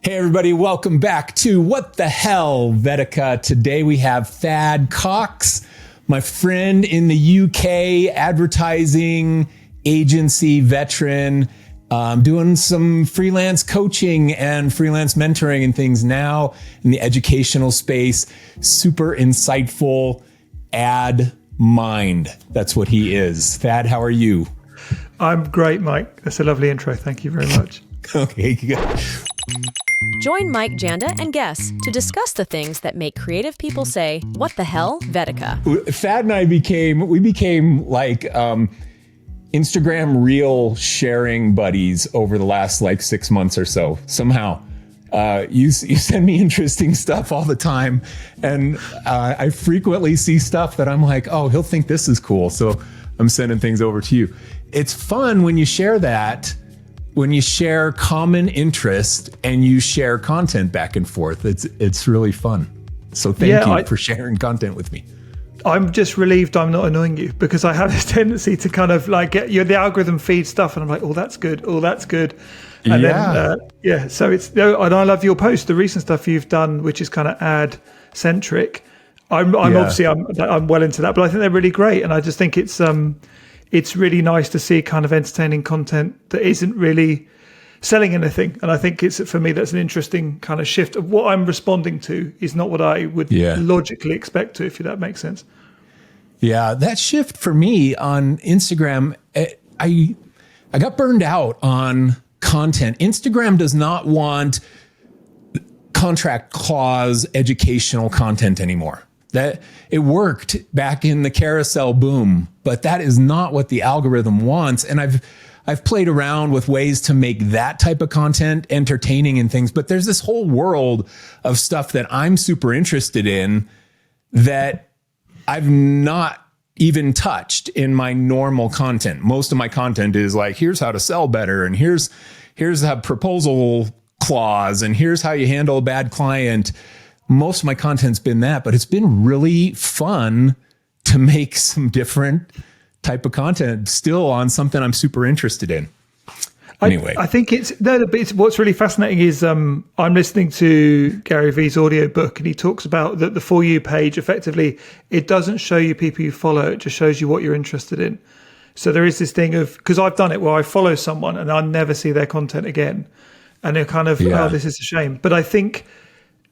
Hey everybody, welcome back to What the Helvetica. Today we have Thad Cox, my friend in the UK, advertising agency veteran, doing some freelance coaching and freelance mentoring and things now in the educational space. Super insightful ad mind. That's what he is. Thad, how are you? I'm great, Mike. That's a lovely intro. Thank you very much. Okay, good. Join Mike, Janda, and guests to discuss the things that make creative people say, "What the hell, Vetica?" Thad and I became like Instagram reel sharing buddies over the last like 6 months or so. Somehow, you send me interesting stuff all the time, and I frequently see stuff that I'm like, oh, he'll think this is cool, so I'm sending things over to you. It's fun when you share that. When you share common interest and you share content back and forth, it's really fun. So thank you for sharing content with me. I'm just relieved I'm not annoying you, because I have this tendency to kind of like get the algorithm feed stuff and I'm like, oh, that's good. Oh, that's good. And then, so it's, and I love your post, the recent stuff you've done, which is kind of ad centric. I'm obviously I'm well into that, but I think they're really great. And I just think it's really nice to see kind of entertaining content that isn't really selling anything. And I think for me, that's an interesting kind of shift of what I'm responding to is not what I would logically expect to, if that makes sense. Yeah, that shift for me on Instagram, I got burned out on content. Instagram does not want contract clause educational content anymore. That it worked back in the carousel boom, but that is not what the algorithm wants. And I've played around with ways to make that type of content entertaining and things, but there's this whole world of stuff that I'm super interested in that I've not even touched in my normal content. Most of my content is like, here's how to sell better, and here's a proposal clause, and here's how you handle a bad client. Most of my content's been that, but it's been really fun to make some different type of content still on something I'm super interested in. Anyway, I think it's what's really fascinating is I'm listening to Gary Vee's audiobook, and he talks about that the For You page, effectively, it doesn't show you people you follow, it just shows you what you're interested in. So there is this thing of, because I've done it where I follow someone and I never see their content again. And they're kind of, oh, this is a shame. But I think,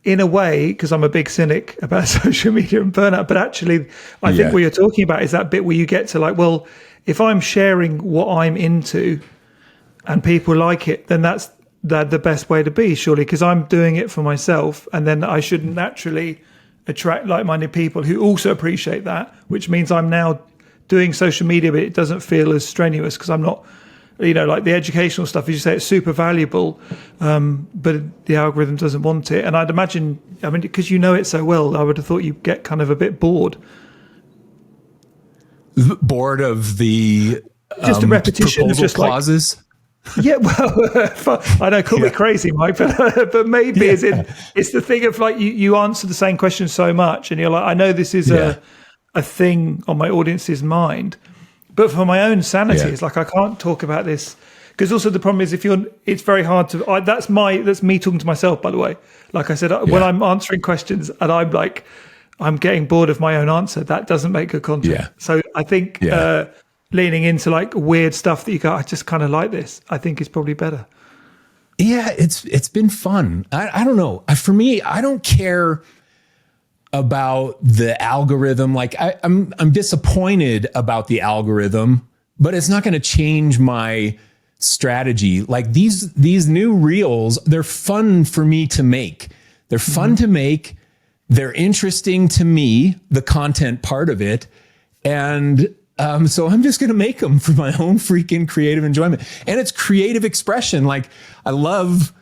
in a way, because I'm a big cynic about social media and burnout, but actually I think what you're talking about is that bit where you get to like, well, if I'm sharing what I'm into and people like it, then that's the best way to be, surely, because I'm doing it for myself, and then I should naturally attract like-minded people who also appreciate that, which means I'm now doing social media, but it doesn't feel as strenuous because I'm not, like the educational stuff, as you say, it's super valuable, but the algorithm doesn't want it. And I'd imagine, because you know it so well, I would have thought you'd get kind of a bit bored. Bored of the just the repetition of just clauses. Yeah, well, I know, call me crazy, Mike, but maybe it's the thing of like you answer the same question so much, and you're like, I know this is a thing on my audience's mind. But for my own sanity, it's like I can't talk about this, because also the problem is it's very hard to. That's me talking to myself, by the way. Like I said, when I'm answering questions and I'm like, I'm getting bored of my own answer, that doesn't make good content. Yeah. So I think leaning into like weird stuff that you go, I just kind of like this, I think is probably better. Yeah, it's been fun. I don't know. For me, I don't care about the algorithm. Like I'm disappointed about the algorithm, but it's not going to change my strategy. Like these new reels, they're fun for me to make. They're fun to make. They're interesting to me, the content part of it. And so I'm just going to make them for my own freaking creative enjoyment. And it's creative expression. Like I love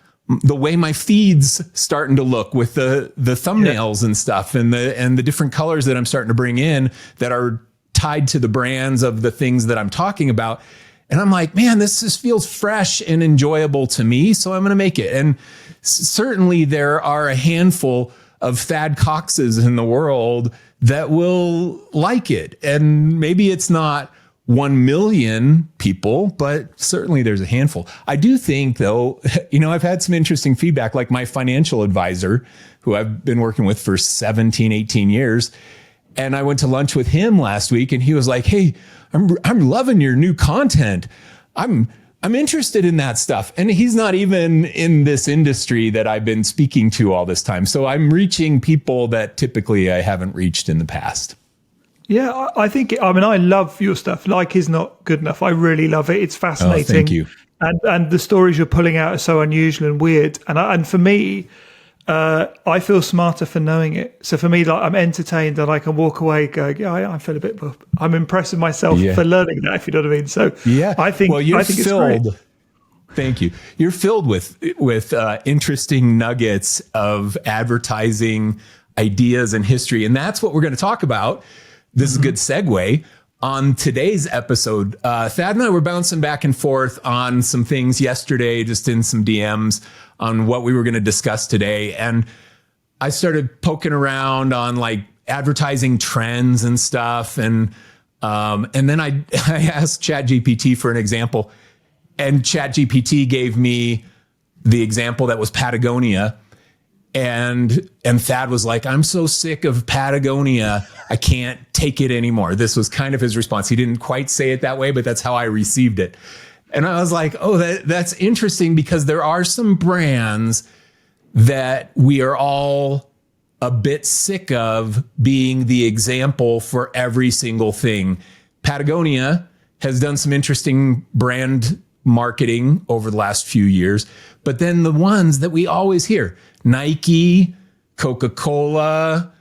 the way my feed's starting to look with the thumbnails and stuff, and the different colors that I'm starting to bring in that are tied to the brands of the things that I'm talking about. And I'm like, man, this just feels fresh and enjoyable to me, so I'm going to make it. And certainly there are a handful of Thad Coxes in the world that will like it. And maybe it's not 1 million people, but certainly there's a handful. I do think, though, I've had some interesting feedback, like my financial advisor, who I've been working with for 17, 18 years. And I went to lunch with him last week, and he was like, hey, I'm loving your new content. I'm interested in that stuff. And he's not even in this industry that I've been speaking to all this time. So I'm reaching people that typically I haven't reached in the past. Yeah, I think, I love your stuff. Like is not good enough. I really love it. It's fascinating. Oh, thank you. And the stories you're pulling out are so unusual and weird. And for me, I feel smarter for knowing it. So for me, like I'm entertained and I can walk away going, yeah, I feel a bit, I'm impressed with myself for learning that, if you know what I mean. So I think, it's great. Thank you. You're filled with interesting nuggets of advertising ideas and history. And that's what we're going to talk about. This is a good segue on today's episode. Thad and I were bouncing back and forth on some things yesterday, just in some DMs on what we were going to discuss today. And I started poking around on like advertising trends and stuff. And then I asked ChatGPT for an example, and ChatGPT gave me the example that was Patagonia. And Thad was like, I'm so sick of Patagonia. I can't take it anymore. This was kind of his response. He didn't quite say it that way, but that's how I received it. And I was like, oh, that's interesting, because there are some brands that we are all a bit sick of being the example for every single thing. Patagonia has done some interesting brand marketing over the last few years, but then the ones that we always hear, Nike, Coca-Cola,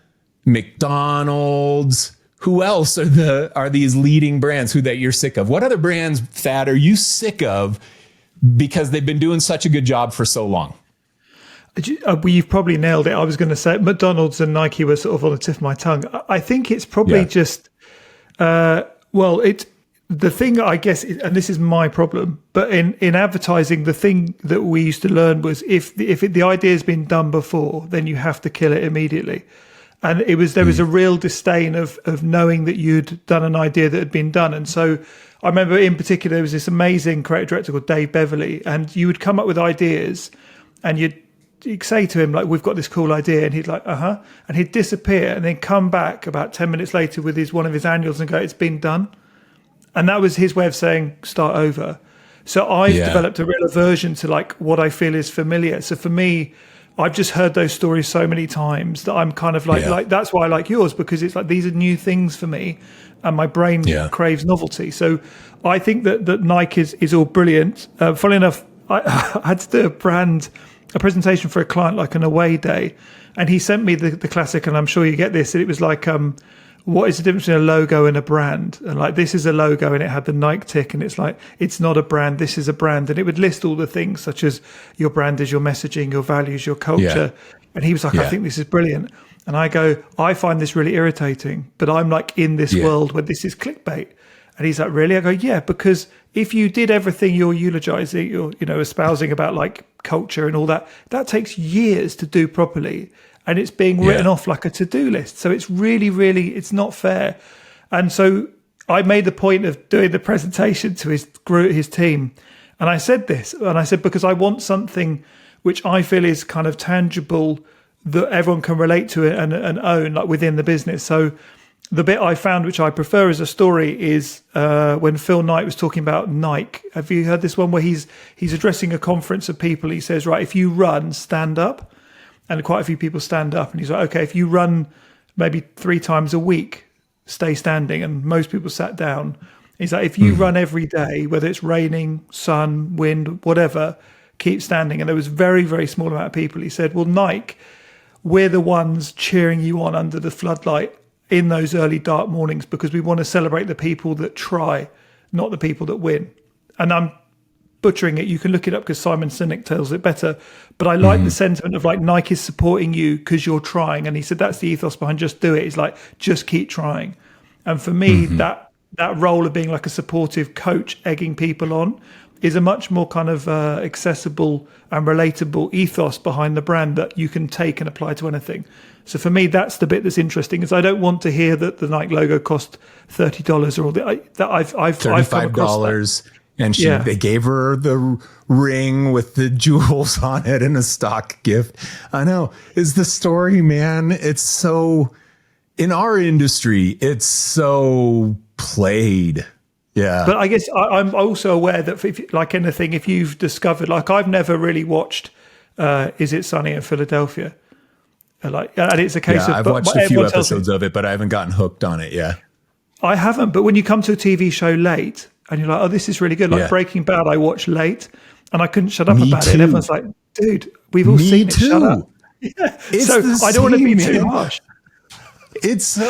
McDonald's, who else are these leading brands that you're sick of? What other brands, Thad, are you sick of because they've been doing such a good job for so long? Well, you've probably nailed it. I was going to say McDonald's and Nike were sort of on the tip of my tongue. I think it's probably just, the thing, I guess, and this is my problem, but in advertising, the thing that we used to learn was if the idea has been done before, then you have to kill it immediately. And there was a real disdain of knowing that you'd done an idea that had been done. And so I remember in particular, there was this amazing creative director called Dave Beverly, and you would come up with ideas and you'd say to him, like, we've got this cool idea. And he'd like, and he'd disappear and then come back about 10 minutes later with one of his annuals and go, it's been done. And that was his way of saying, start over. So I've developed a real aversion to like what I feel is familiar. So for me, I've just heard those stories so many times that I'm kind of like that's why I like yours, because it's like these are new things for me and my brain craves novelty. So I think that Nike is all brilliant. Funnily enough, I had to do a presentation for a client, like an away day, and he sent me the classic, and I'm sure you get this. It was like, what is the difference between a logo and a brand? And like, this is a logo and it had the Nike tick, and it's like, it's not a brand, this is a brand. And it would list all the things such as your brand is your messaging, your values, your culture. Yeah. And he was like, I think this is brilliant. And I go, I find this really irritating, but I'm like in this world where this is clickbait. And he's like, really? I go, yeah, because if you did everything you're eulogizing, you're espousing about like culture and all that, that takes years to do properly. And it's being written off like a to-do list. So it's really, really, it's not fair. And so I made the point of doing the presentation to his team. And I said this, and I said, because I want something which I feel is kind of tangible that everyone can relate to it and own, like within the business. So the bit I found, which I prefer as a story, is when Phil Knight was talking about Nike. Have you heard this one where he's addressing a conference of people? He says, right, if you run, stand up. And quite a few people stand up, and he's like, okay, if you run maybe 3 times a week, stay standing. And most people sat down. He's like, if you run every day, whether it's raining, sun, wind, whatever, keep standing. And there was very, very small amount of people. He said, well, Nike, we're the ones cheering you on under the floodlight in those early dark mornings, because we want to celebrate the people that try, not the people that win. And I'm butchering it. You can look it up because Simon Sinek tells it better. But I like the sentiment of like, Nike is supporting you because you're trying. And he said that's the ethos behind just do it. It's like, just keep trying. And for me, that role of being like a supportive coach, egging people on, is a much more kind of accessible and relatable ethos behind the brand that you can take and apply to anything. So for me, that's the bit that's interesting. Is I don't want to hear that the Nike logo cost $30 or all that. I've $35, and they gave her the ring with the jewels on it and a stock gift. I know. Is the story, man? It's so, in our industry, it's so played. Yeah. But I guess I'm also aware that, like anything, if you've discovered, like I've never really watched Is It Sunny in Philadelphia? And it's a case of... I've watched a few episodes of it, but I haven't gotten hooked on it. Yeah. I haven't. But when you come to a TV show late and you're like, oh, this is really good. Like Breaking Bad, I watched late and I couldn't shut up about it. And everyone's like, dude, we've all seen it. Shut up. Yeah. So I don't want to be too harsh.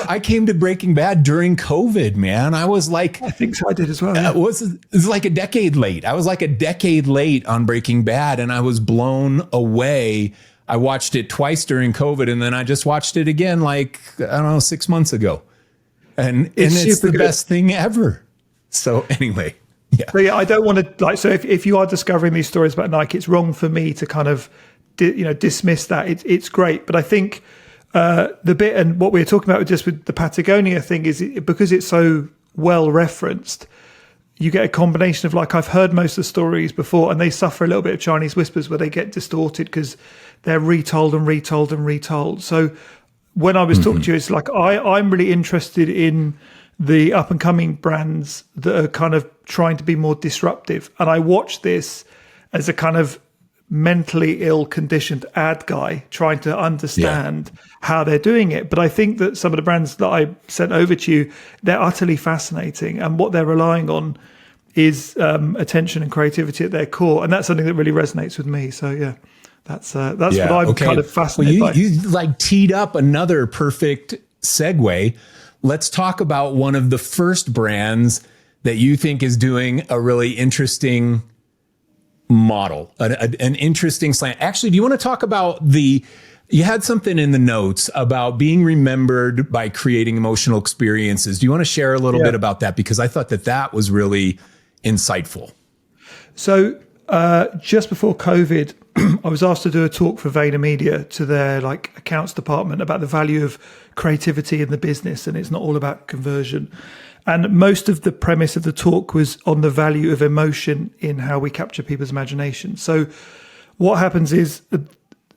I came to Breaking Bad during COVID, man. I was like, I think so. I did as well. It was like a decade late. I was like a decade late on Breaking Bad, and I was blown away. I watched it twice during COVID, and then I just watched it again, like, I don't know, 6 months ago. And it's the best thing ever. So anyway, yeah. So I don't want to, so if you are discovering these stories about Nike, it's wrong for me to kind of, dismiss that. It's great. But I think the bit, and what we were talking about just with the Patagonia thing is because it's so well referenced, you get a combination of I've heard most of the stories before and they suffer a little bit of Chinese whispers where they get distorted because they're retold and retold and retold. So when I was talking to you, it's I'm really interested in the up and coming brands that are kind of trying to be more disruptive. And I watch this as a kind of mentally ill conditioned ad guy trying to understand how they're doing it. But I think that some of the brands that I sent over to you, they're utterly fascinating. And what they're relying on is attention and creativity at their core. And that's something that really resonates with me. So yeah, that's what I'm kind of fascinated by. You teed up another perfect segue. Let's talk about one of the first brands that you think is doing a really interesting model, an interesting slant. Actually, do you want to talk about you had something in the notes about being remembered by creating emotional experiences. Do you want to share a little bit about that? Because I thought that was really insightful. So just before COVID, I was asked to do a talk for VaynerMedia to their accounts department about the value of creativity in the business, and it's not all about conversion. And most of the premise of the talk was on the value of emotion in how we capture people's imagination. So what happens is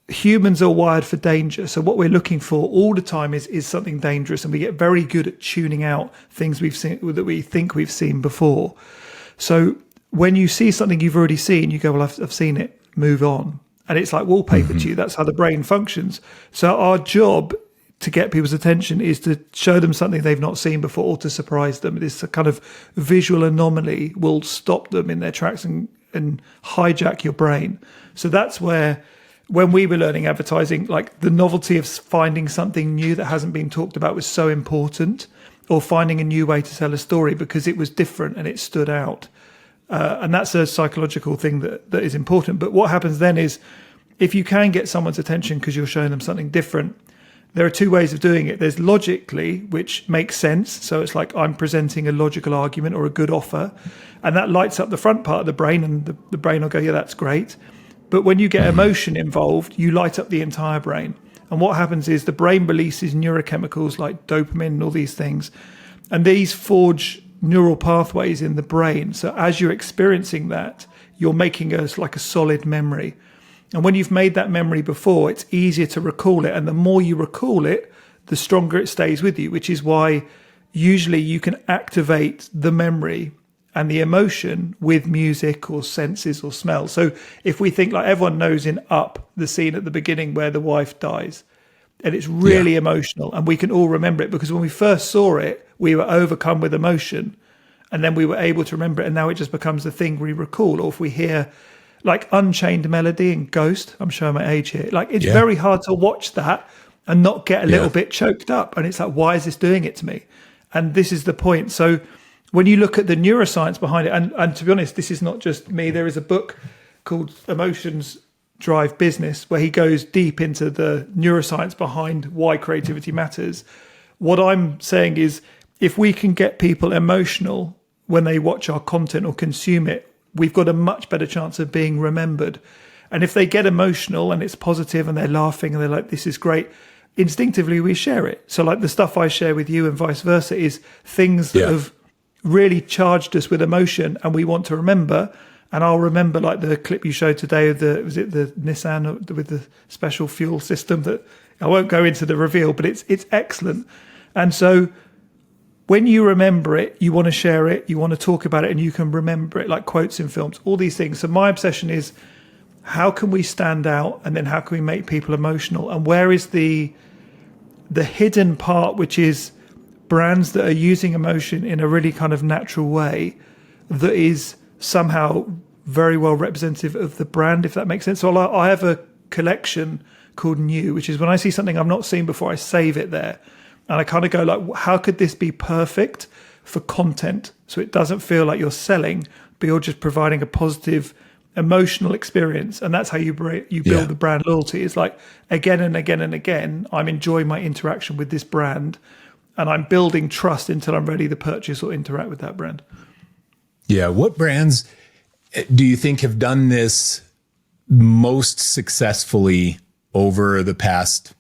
humans are wired for danger. So what we're looking for all the time is something dangerous, and we get very good at tuning out things we've seen that we think we've seen before. So when you see something you've already seen, you go, well, I've seen it, move on. And it's like wallpaper to you. That's how the brain functions. So our job to get people's attention is to show them something they've not seen before or to surprise them. This kind of visual anomaly will stop them in their tracks and hijack your brain. So that's where, when we were learning advertising, the novelty of finding something new that hasn't been talked about was so important, or finding a new way to tell a story because it was different and it stood out. And that's a psychological thing that is important. But what happens then is if you can get someone's attention because you're showing them something different, there are two ways of doing it. There's logically, which makes sense. So it's like I'm presenting a logical argument or a good offer, and that lights up the front part of the brain, and the brain will go, yeah, that's great. But when you get emotion involved, you light up the entire brain. And what happens is the brain releases neurochemicals like dopamine and all these things. And these forge neural pathways in the brain. So as you're experiencing that, you're making a solid memory. And when you've made that memory before, it's easier to recall it. And the more you recall it, the stronger it stays with you, which is why usually you can activate the memory and the emotion with music or senses or smell. So if we think everyone knows in Up, the scene at the beginning where the wife dies, and it's really emotional, and we can all remember it because when we first saw it, we were overcome with emotion, and then we were able to remember it, and now it just becomes the thing we recall. Or if we hear Unchained Melody and Ghost, I'm showing my age here, it's very hard to watch that and not get a little bit choked up. And it's why is this doing it to me? And this is the point. So when you look at the neuroscience behind it, and to be honest, this is not just me, there is a book called Emotions Drive Business where he goes deep into the neuroscience behind why creativity matters. What I'm saying is if we can get people emotional when they watch our content or consume it, we've got a much better chance of being remembered. And if they get emotional and it's positive and they're laughing and they're like, this is great, instinctively we share it. So like the stuff I share with you and vice versa is things that have really charged us with emotion and we want to remember. And I'll remember like the clip you showed today of the Nissan with the special fuel system that I won't go into the reveal, but it's excellent. And so when you remember it, you want to share it, you want to talk about it, and you can remember it, like quotes in films, all these things. So my obsession is how can we stand out, and then how can we make people emotional? And where is the hidden part, which is brands that are using emotion in a really kind of natural way that is somehow very well representative of the brand, if that makes sense. So I have a collection called New, which is when I see something I've not seen before, I save it there. And I kind of go like, how could this be perfect for content? So it doesn't feel like you're selling, but you're just providing a positive emotional experience. And that's how you build the brand loyalty. It's like again and again and again, I'm enjoying my interaction with this brand and I'm building trust until I'm ready to purchase or interact with that brand. Yeah. What brands do you think have done this most successfully over the past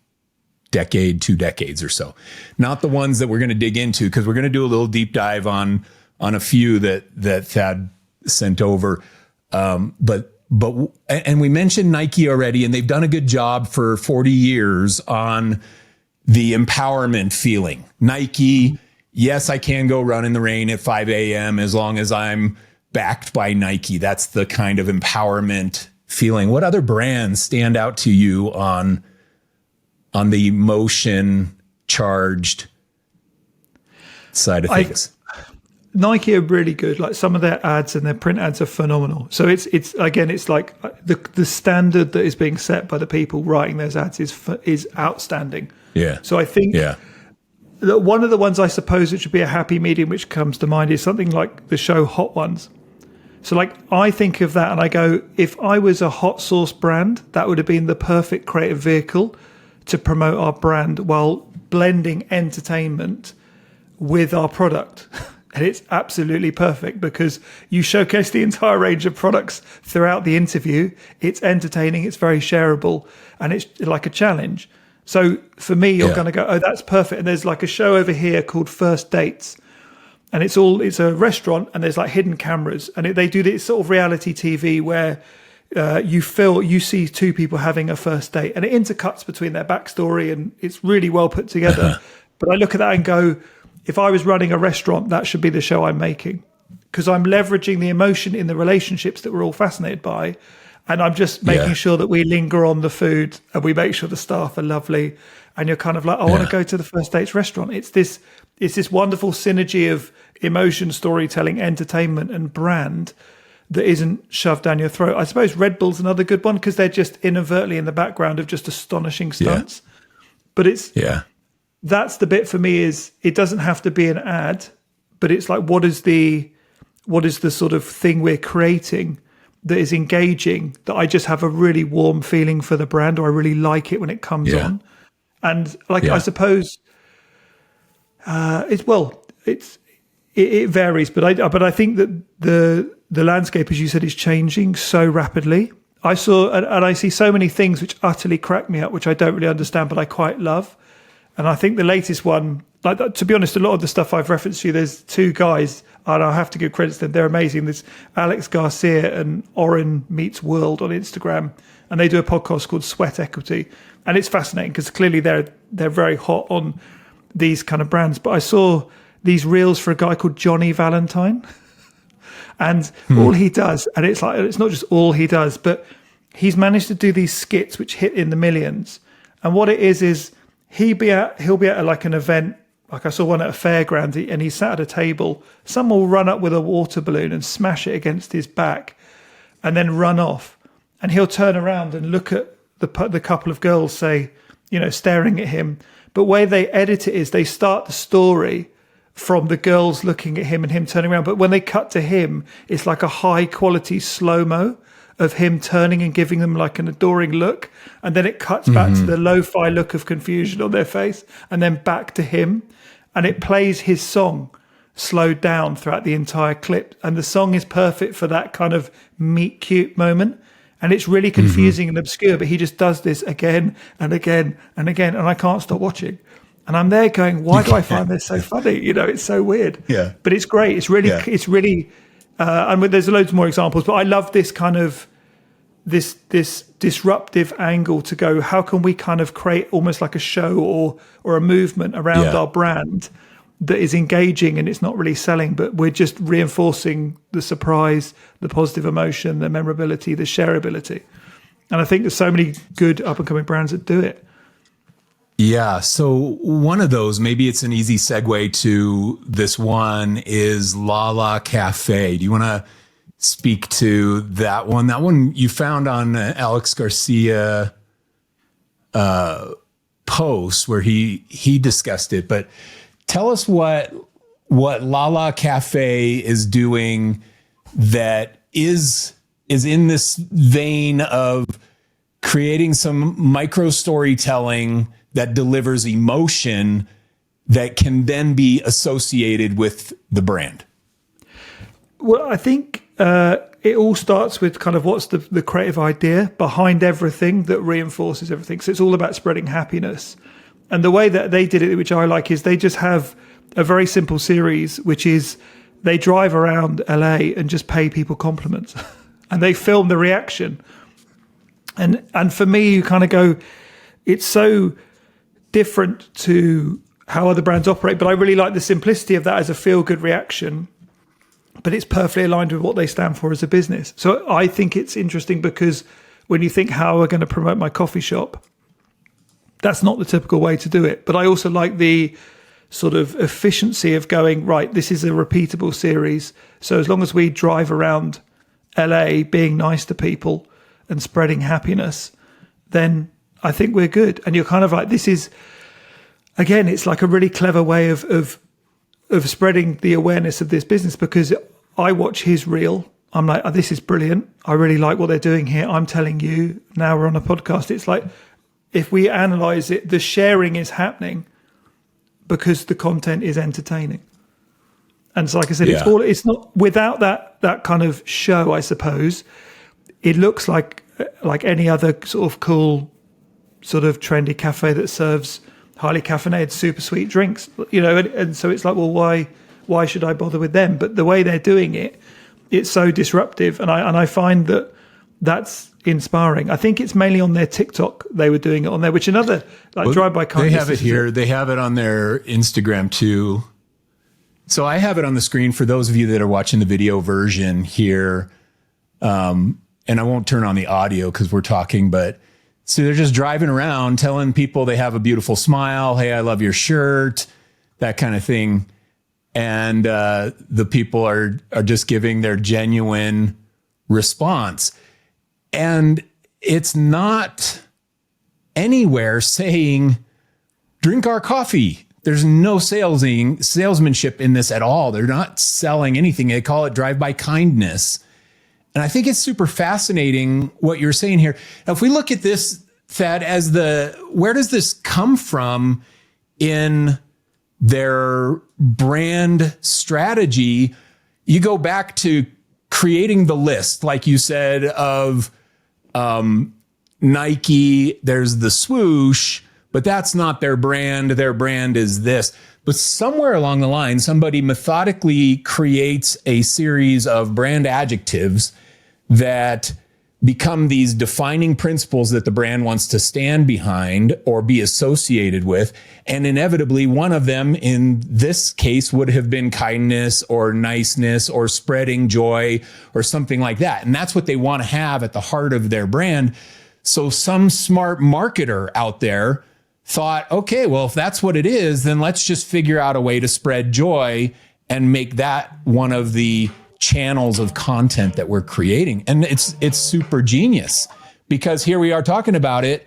decade, 2 decades or so? Not the ones that we're going to dig into, because we're going to do a little deep dive on a few that Thad sent over. But we mentioned Nike already, and they've done a good job for 40 years on the empowerment feeling. Nike, yes, I can go run in the rain at 5 a.m. as long as I'm backed by Nike. That's the kind of empowerment feeling. What other brands stand out to you on the emotion charged side of things? Nike are really good. Like some of their ads and their print ads are phenomenal. So it's again, it's like the standard that is being set by the people writing those ads is outstanding. Yeah. So I think that one of the ones I suppose it should be a happy medium which comes to mind is something like the show Hot Ones. So like I think of that and I go, if I was a hot sauce brand, that would have been the perfect creative vehicle to promote our brand while blending entertainment with our product. And it's absolutely perfect because you showcase the entire range of products throughout the interview. It's entertaining, it's very shareable, and it's like a challenge. So for me, you're going to go, oh, that's perfect. And there's like a show over here called First Dates. And it's a restaurant and there's like hidden cameras. And they do this sort of reality TV where you see two people having a first date and it intercuts between their backstory and it's really well put together. But I look at that and go, if I was running a restaurant, that should be the show I'm making, because I'm leveraging the emotion in the relationships that we're all fascinated by. And I'm just making sure that we linger on the food and we make sure the staff are lovely. And you're kind of like, I want to go to the First Dates restaurant. It's this wonderful synergy of emotion, storytelling, entertainment, and brand that isn't shoved down your throat. I suppose Red Bull's another good one because they're just inadvertently in the background of just astonishing stunts. But that's the bit for me is it doesn't have to be an ad, but it's like, what is the sort of thing we're creating that is engaging, that I just have a really warm feeling for the brand, or I really like it when it comes on. And I suppose it varies, but I think that the landscape, as you said, is changing so rapidly. I see so many things which utterly crack me up, which I don't really understand, but I quite love. And I think the latest one, like to be honest, a lot of the stuff I've referenced to you, there's two guys, and I have to give credit to them. They're amazing. There's Alex Garcia and Oren Meets World on Instagram, and they do a podcast called Sweat Equity, and it's fascinating because clearly they're very hot on these kind of brands. But I saw these reels for a guy called Johnny Valentine, and all he does, and it's not just all he does, but he's managed to do these skits which hit in the millions. And what it is he'll be at like an event. Like I saw one at a fairground, and he sat at a table. Someone will run up with a water balloon and smash it against his back and then run off. And he'll turn around and look at the couple of girls, say, staring at him. But the way they edit it is they start the story from the girls looking at him and him turning around. But when they cut to him, it's like a high quality slow-mo of him turning and giving them like an adoring look. And then it cuts back to the lo-fi look of confusion on their face and then back to him. And it plays his song slowed down throughout the entire clip. And the song is perfect for that kind of meet cute moment. And it's really confusing and obscure, but he just does this again and again and again, and I can't stop watching. And I'm there going, why do I find this so funny? It's so weird. Yeah. But it's great. It's really, and there's loads more examples, but I love this kind of, this disruptive angle to go, how can we kind of create almost like a show or a movement around our brand that is engaging and it's not really selling, but we're just reinforcing the surprise, the positive emotion, the memorability, the shareability. And I think there's so many good up and coming brands that do it. Yeah. So one of those, maybe it's an easy segue to this one, is Lala Cafe. Do you want to speak to that one? That one you found on Alex Garcia post where he discussed it, but tell us what Lala Cafe is doing that is in this vein of creating some micro storytelling that delivers emotion that can then be associated with the brand. Well, I think it all starts with kind of what's the creative idea behind everything that reinforces everything. So it's all about spreading happiness. And the way that they did it, which I like, is they just have a very simple series, which is they drive around LA and just pay people compliments and they film the reaction. And for me, you kind of go, it's so different to how other brands operate, but I really like the simplicity of that as a feel-good reaction, but it's perfectly aligned with what they stand for as a business. So I think it's interesting because when you think, how am I going to promote my coffee shop? That's not the typical way to do it. But I also like the sort of efficiency of going, right, this is a repeatable series. So as long as we drive around LA being nice to people and spreading happiness, then I think we're good. And you're kind of like, this is, again, it's like a really clever way of spreading the awareness of this business, because I watch his reel. I'm like, oh, this is brilliant. I really like what they're doing here. I'm telling you, now we're on a podcast. It's like, if we analyze it, the sharing is happening because the content is entertaining. And so, like I said, it's not without that kind of show, I suppose. It looks like any other sort of cool, sort of trendy cafe that serves highly caffeinated, super sweet drinks, and so it's like, well, why should I bother with them? But the way they're doing it, it's so disruptive. And I find that's inspiring. I think it's mainly on their TikTok they were doing it on there, which another drive-by kindness. They have it here. They have it on their Instagram too. So I have it on the screen for those of you that are watching the video version here. And I won't turn on the audio because we're talking, but so they're just driving around telling people they have a beautiful smile. Hey, I love your shirt, that kind of thing. And the people are just giving their genuine response. And it's not anywhere saying, drink our coffee. There's no salesmanship in this at all. They're not selling anything. They call it drive-by kindness. And I think it's super fascinating what you're saying here. Now, if we look at this, Thad, as where does this come from in their brand strategy? You go back to creating the list, like you said, of Nike, there's the swoosh, but that's not their brand. Their brand is this. But somewhere along the line, somebody methodically creates a series of brand adjectives that become these defining principles that the brand wants to stand behind or be associated with. And inevitably, one of them in this case would have been kindness or niceness or spreading joy or something like that. And that's what they want to have at the heart of their brand. So some smart marketer out there thought, okay, well, if that's what it is, then let's just figure out a way to spread joy and make that one of the channels of content that we're creating. And it's super genius, because here we are talking about it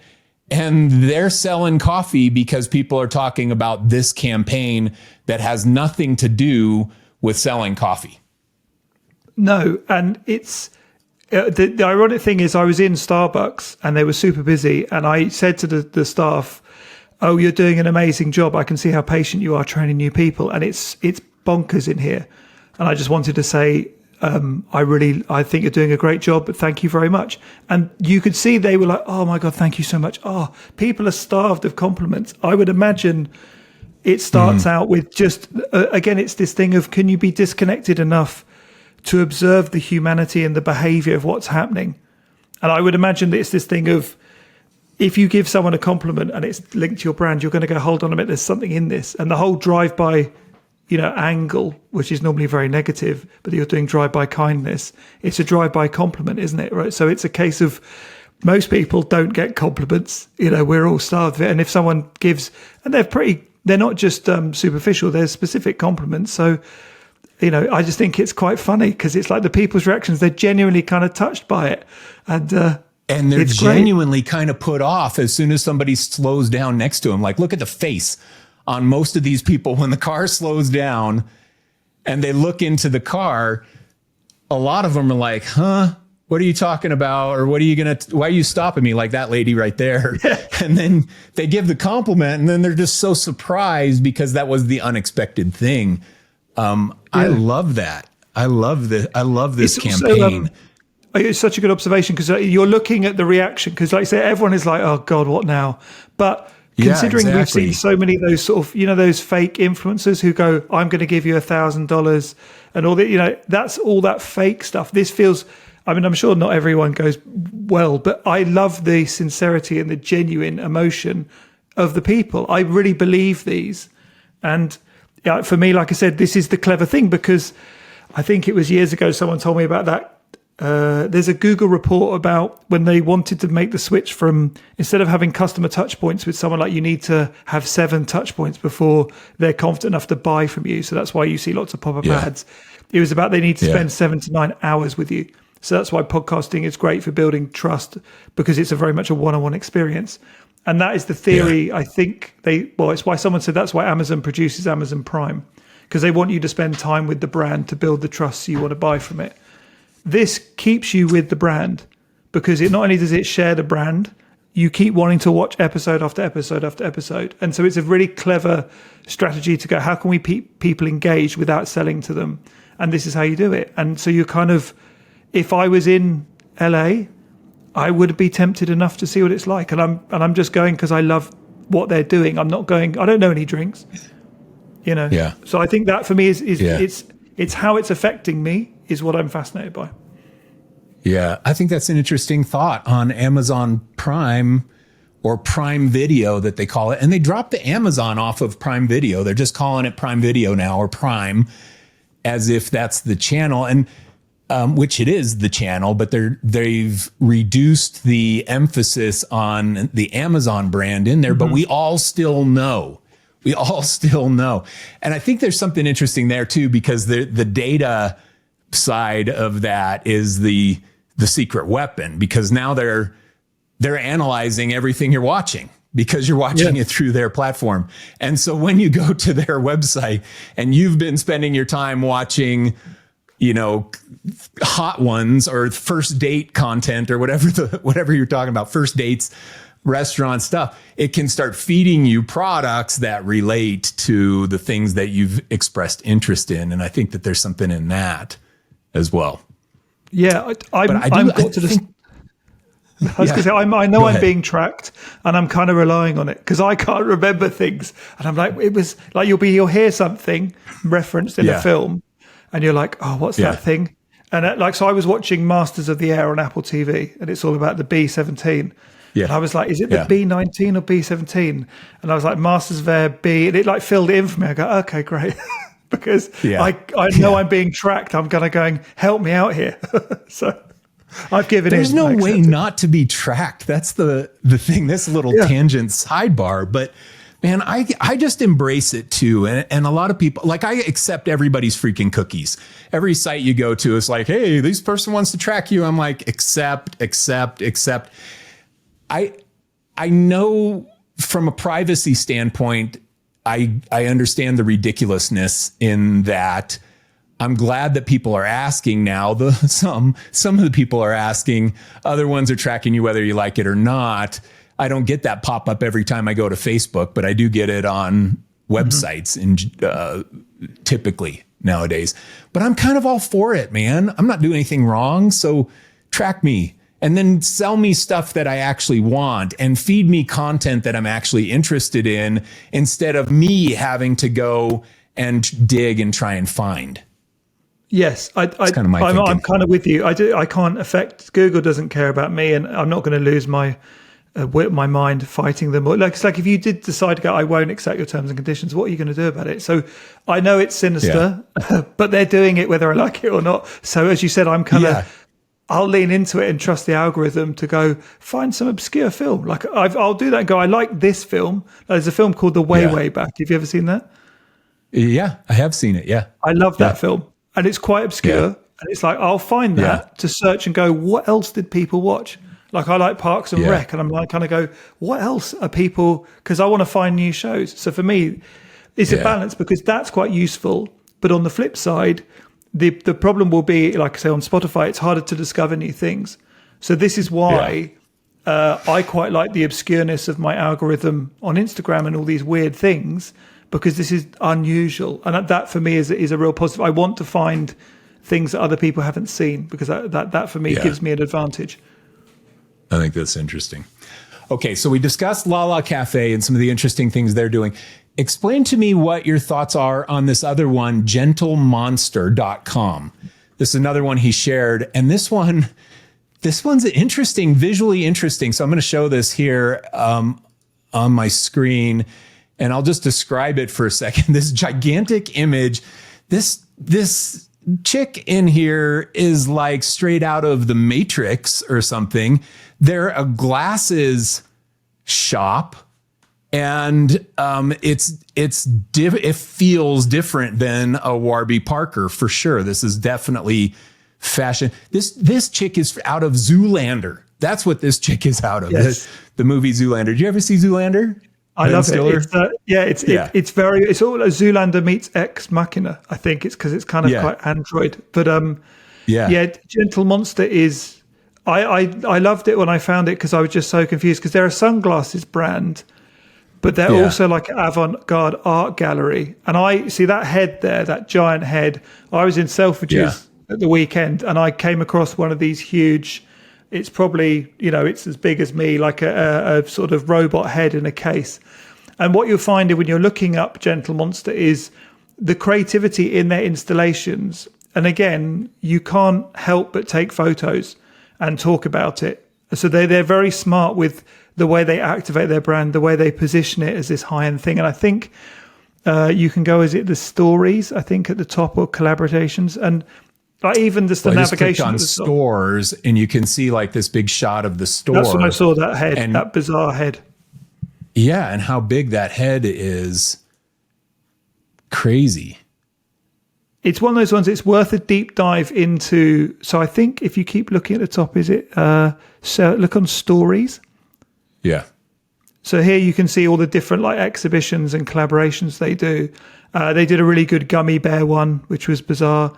and they're selling coffee because people are talking about this campaign that has nothing to do with selling coffee. No. And it's the ironic thing is, I was in Starbucks and they were super busy, and I said to the staff, oh, you're doing an amazing job. I can see how patient you are training new people, and it's bonkers in here. And I just wanted to say, I think you're doing a great job, but thank you very much. And you could see they were like, oh my God, thank you so much. Oh, people are starved of compliments. I would imagine it starts out with just, again, it's this thing of, can you be disconnected enough to observe the humanity and the behavior of what's happening? And I would imagine that it's this thing of, if you give someone a compliment and it's linked to your brand, you're going to go, hold on a minute, there's something in this. And the whole drive-by, angle, which is normally very negative, but you're doing drive-by kindness, it's a drive-by compliment, isn't it? Right. So it's a case of, most people don't get compliments. We're all starved of it. And if someone gives, and they're not just superficial, they're specific compliments. So, I just think it's quite funny because it's like the people's reactions, they're genuinely kind of touched by it. And they're genuinely kind of put off as soon as somebody slows down next to them. Like, look at the face on most of these people when the car slows down and they look into the car. A lot of them are like, huh? What are you talking about? Or why are you stopping me, like that lady right there? Yeah. And then they give the compliment and then they're just so surprised because that was the unexpected thing. I love that. I love this campaign. Also, it's such a good observation because you're looking at the reaction because, like I say, everyone is like, oh God, what now? But considering we've seen so many of those sort of, those fake influencers who go, I'm going to give you $1,000 and all that, that's all that fake stuff. This feels, I'm sure not everyone goes well, but I love the sincerity and the genuine emotion of the people. I really believe these. And for me, like I said, this is the clever thing because I think it was years ago someone told me about that. There's a Google report about when they wanted to make the switch from, instead of having customer touch points with someone, like you need to have 7 touch points before they're confident enough to buy from you. So that's why you see lots of pop-up ads. It was about they need to spend 7 to 9 hours with you. So that's why podcasting is great for building trust because it's a very much a one-on-one experience. And that is the theory. I think it's why someone said that's why Amazon produces Amazon Prime, because they want you to spend time with the brand to build the trust so you want to buy from it. This keeps you with the brand because it not only does it share the brand, you keep wanting to watch episode after episode after episode. And so it's a really clever strategy to go, how can we keep people engaged without selling to them? And this is how you do it. And so you're kind of, if I was in LA, I would be tempted enough to see what it's like. And I'm just going because I love what they're doing. I'm not going, I don't know any drinks, Yeah. So I think that for me is it's how it's affecting me is what I'm fascinated by. Yeah, I think that's an interesting thought on Amazon Prime or Prime Video that they call it. And they dropped the Amazon off of Prime Video. They're just calling it Prime Video now or Prime as if that's the channel. And which it is the channel, but they've reduced the emphasis on the Amazon brand in there, but we all still know. And I think there's something interesting there too, because the data side of that is the secret weapon, because now they're analyzing everything you're watching because you're watching it through their platform. And so when you go to their website and you've been spending your time watching, hot ones or first date content or whatever you're talking about, first dates, restaurant stuff, it can start feeding you products that relate to the things that you've expressed interest in. And I think that there's something in that as well. Yeah, I know I'm being tracked and I'm kind of relying on it because I can't remember things. And I'm like, it was like you'll hear something referenced in a film and you're like, oh, what's that thing? And so I was watching Masters of the Air on Apple TV and it's all about the B-17. Yeah. And I was like, is it the B-19 or B-17? And I was like, Masters of Air B. And it filled it in for me. I go, okay, great. Because I know I'm being tracked. I'm going, help me out here. So I've given There's no way not to be tracked. That's the thing, this little tangent sidebar. But man, I just embrace it too. And a lot of people, like I accept everybody's freaking cookies. Every site you go to is like, hey, this person wants to track you. I'm like, accept. I know from a privacy standpoint, I understand the ridiculousness in that. I'm glad that people are asking now. Some of the people are asking, other ones are tracking you whether you like it or not. I don't get that pop up every time I go to Facebook, but I do get it on websites and typically. nowadays. But I'm kind of all for it, man. I'm not doing anything wrong. So track me and then sell me stuff that I actually want and feed me content that I'm actually interested in instead of me having to go and dig and try and find. Yes, I'm kind of with you. I can't affect. Google doesn't care about me, and I'm not going to lose my mind fighting them. It's like if you did decide to go, I won't accept your terms and conditions. What are you going to do about it? So I know it's sinister, but they're doing it whether I like it or not. So as you said, I'm kind of. I'll lean into it and trust the algorithm to go find some obscure film. Like I'll do that and go, I like this film. There's a film called The Way Back. Have you ever seen that? Yeah, I have seen it. Yeah, I love that film. And it's quite obscure. And it's like, I'll find that to search and go, what else did people watch? Like I like Parks and Rec. And I'm like, kind of go, what else are people, because I want to find new shows. So for me, it's a balance because that's quite useful. But on the flip side, the problem will be, like I say, on Spotify, it's harder to discover new things. So this is why I quite like the obscureness of my algorithm on Instagram and all these weird things, because this is unusual. And that for me is a real positive. I want to find things that other people haven't seen because that for me gives me an advantage. I think that's interesting. Okay, so we discussed Lala Cafe and some of the interesting things they're doing. Explain to me what your thoughts are on this other one, gentlemonster.com. This is another one he shared. And this one's interesting, visually interesting. So I'm going to show this here on my screen. And I'll just describe it for a second. This gigantic image, this chick in here is like straight out of the Matrix or something. They're a glasses shop, and it feels different than a Warby Parker for sure. This is definitely fashion. This chick is out of Zoolander. That's what this chick is out of. Yes. The movie Zoolander. Did you ever see Zoolander? I love it. It's all a Zoolander meets Ex Machina. I think it's because it's kind of quite Android. But Gentle Monster is. I loved it when I found it because I was just so confused because they're a sunglasses brand, but they're also like an avant-garde art gallery. And I see that head there, that giant head. I was in Selfridges at the weekend, and I came across one of these huge. It's probably, it's as big as me, like a sort of robot head in a case. And what you'll find when you're looking up Gentle Monster is the creativity in their installations. And again, you can't help but take photos and talk about it. So they're very smart with the way they activate their brand, the way they position it as this high-end thing. And I think you can go, is it the stories, I think, at the top, or collaborations? And even just the navigation on stores, and you can see like this big shot of the store. That's when I saw that head, that bizarre head. Yeah, and how big that head is. Crazy. It's one of those ones, it's worth a deep dive into. So I think if you keep looking at the top, is it? So look on stories. Yeah. So here you can see all the different like exhibitions and collaborations they do. They did a really good gummy bear one, which was bizarre.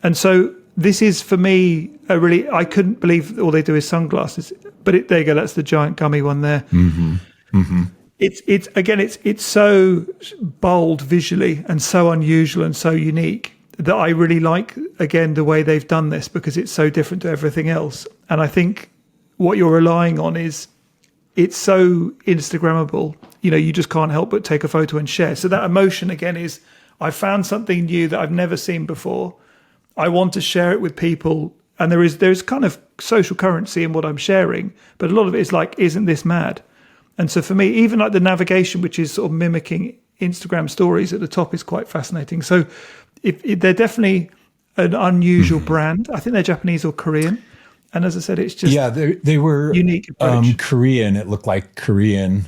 And so this is, for me, I couldn't believe all they do is sunglasses. But there you go, that's the giant gummy one there. Mm-hmm. Mm-hmm. It's so bold visually and so unusual and so unique that I really like, again, the way they've done this because it's so different to everything else. And I think what you're relying on is it's so Instagrammable. You just can't help but take a photo and share. So that emotion, again, is I found something new that I've never seen before. I want to share it with people, and there's kind of social currency in what I'm sharing, but a lot of it is like, isn't this mad? And so for me, even like the navigation, which is sort of mimicking Instagram stories at the top, is quite fascinating. So they're definitely an unusual brand. I think they're Japanese or Korean. And as I said, it's just they were unique approach. Korean. It looked like Korean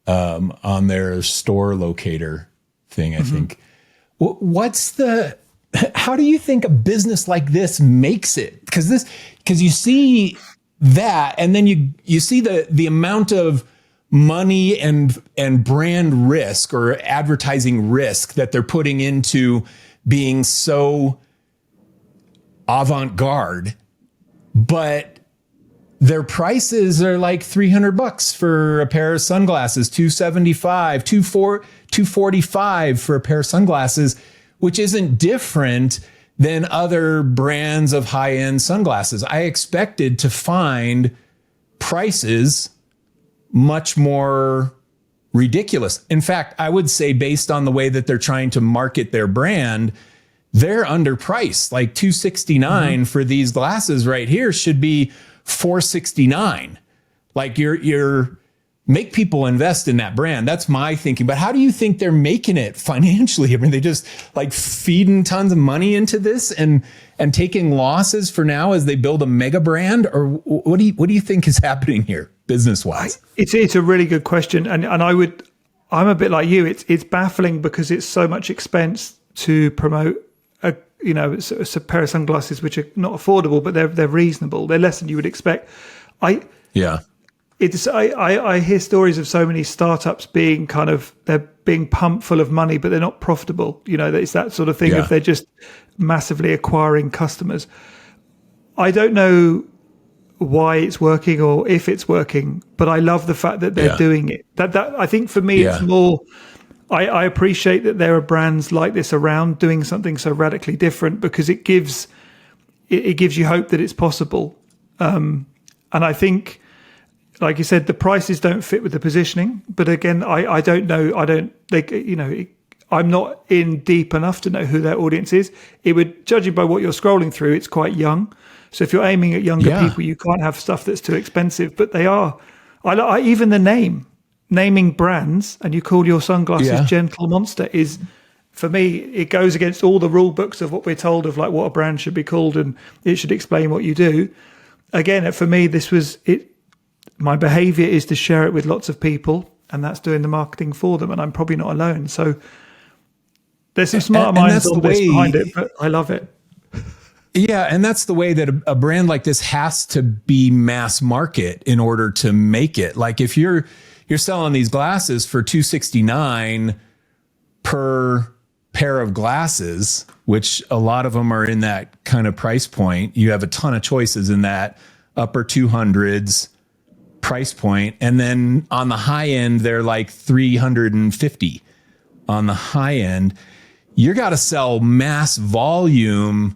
on their store locator thing, I think. How do you think a business like this makes it? Because you see that, and then you see the amount of money and brand risk or advertising risk that they're putting into being so avant-garde, but their prices are like $300 for a pair of sunglasses, $275, $245 for a pair of sunglasses. which isn't different than other brands of high-end sunglasses. I expected to find prices much more ridiculous. In fact, I would say based on the way that they're trying to market their brand, they're underpriced. Like $269 for these glasses right here should be $469. Like you're make people invest in that brand. That's my thinking. But how do you think they're making it financially? I mean, they just like feeding tons of money into this and taking losses for now as they build a mega brand? Or what do you think is happening here business wise? It's a really good question. And I'm a bit like you. It's baffling because it's so much expense to promote it's a pair of sunglasses which are not affordable, but they're reasonable. They're less than you would expect. I hear stories of so many startups being they're being pumped full of money, but they're not profitable. It's that sort of thing if they're just massively acquiring customers. I don't know why it's working or if it's working, but I love the fact that they're doing it. That I think for me, it's more, I appreciate that there are brands like this around doing something so radically different because it gives you hope that it's possible. And I think, like you said, the prices don't fit with the positioning. But again, I don't know. I'm not in deep enough to know who their audience is. Judging by what you're scrolling through, it's quite young. So if you're aiming at younger people, you can't have stuff that's too expensive. But they are. Even the naming brands, and you call your sunglasses Gentle Monster is, for me, it goes against all the rule books of what we're told of like what a brand should be called, and it should explain what you do. Again, for me, this was it. My behavior is to share it with lots of people, and that's doing the marketing for them. And I'm probably not alone. So there's some smart minds on this behind it, but I love it. Yeah, and that's the way that a brand like this has to be mass market in order to make it. Like if you're selling these glasses for $269 per pair of glasses, which a lot of them are in that kind of price point. You have a ton of choices in that upper 200s price point. And then on the high end, they're like 350 on the high end. You got to sell mass volume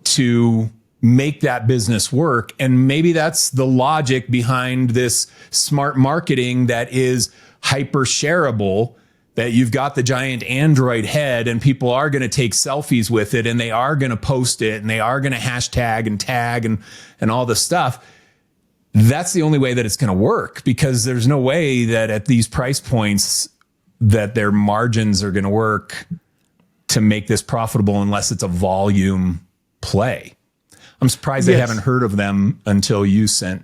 to make that business work. And maybe that's the logic behind this smart marketing that is hyper shareable, that you've got the giant Android head and people are going to take selfies with it and they are going to post it and they are going to hashtag and tag and all this stuff. That's the only way that it's going to work, because there's no way that at these price points that their margins are going to work to make this profitable unless it's a volume play. I'm surprised they haven't heard of them until you sent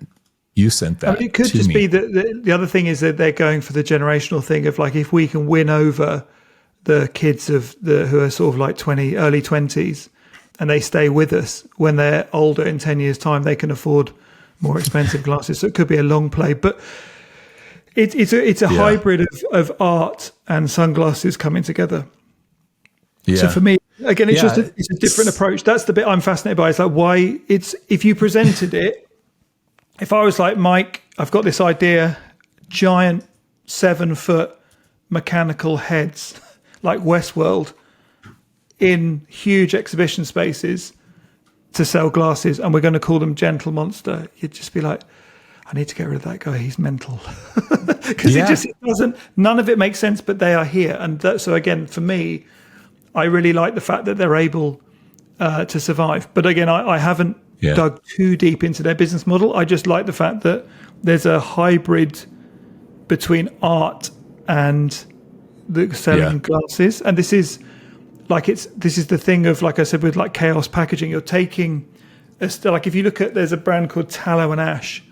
that. I mean, it could just be that the other thing is that they're going for the generational thing of like, if we can win over the kids who are sort of like early 20s, and they stay with us when they're older in 10 years' time, they can afford more expensive glasses. So it could be a long play, but it's a hybrid of art and sunglasses coming together. Yeah. So for me, again, it's a different approach. That's the bit I'm fascinated by. It's like if you presented it, if I was like, Mike, I've got this idea, giant 7-foot mechanical heads like Westworld in huge exhibition spaces to sell glasses, and we're going to call them Gentle Monster, you'd just be like, I need to get rid of that guy. He's mental. Because it doesn't, none of it makes sense, but they are here. And so again, for me, I really like the fact that they're able to survive. But again, I haven't dug too deep into their business model. I just like the fact that there's a hybrid between art and the selling glasses. And this is the thing of, like I said, with like chaos packaging, you're taking, like if you look at, there's a brand called Tallo and Ash.